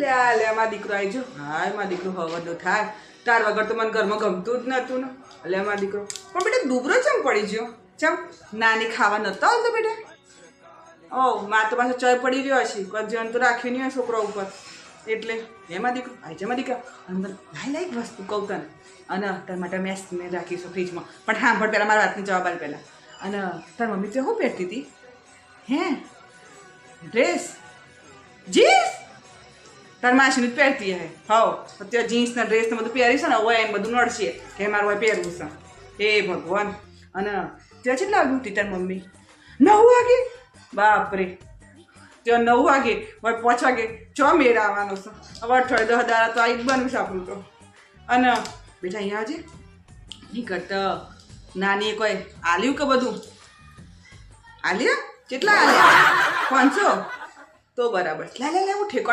લે મારા દીકરો આવી જો. હા મારા દીકરો હવરનો થાય. તાર વગર તો મને ઘરમાં ગમતું જ નતું ને. લે મારા દીકરો પણ બેટા દુબરો ચમ પડી ગયો? ચમ નાની ખાવા નતો આવતો બેટા? ઓ માં તો પાછો ચય પડી રહ્યો છે. કોઈ જન તો રાખ્યું નહીં હોય છોકરા ઉપર. એટલે એમાં દીકરો આવી જમાં દીકરા અંદર લાઈ એક વસ્તુ કહું તને. અને તાર માટે મેં રાખીશું ફ્રીજમાં. પણ સાંભળ પહેલાં મારા વાતની જવાબ આલ પહેલાં. અને તાર મમ્મી તો શું પહેરતી હતી? હે ડ્રેસ જીન્સ? તાર માસીનું જ પહેરતી હે. હવ અત્યારે જીન્સ ને ડ્રેસ ને બધું પહેરી છે ને હવે એમ બધું નડશે કે મારું હોય પહેરવું છે. હે ભગવાન. અને ત્યાં કેટલા વાગે ઉઠી તાર મમ્મી? 9 વાગે? બાપરે. ત્યાં 9 વાગે હવે 5 વાગે ચો મેળ આવવાનો છે. હવે 8-10 દાડા તો આવી જ બનવું છે આપણું તો. અને બેટા અહીંયા આવજે. નહીં કરતા નાની કોઈ આલ્યું કે બધું આલ્યા? કેટલા આલ્યા? 500? તો બરાબર. લે હું ઠેકો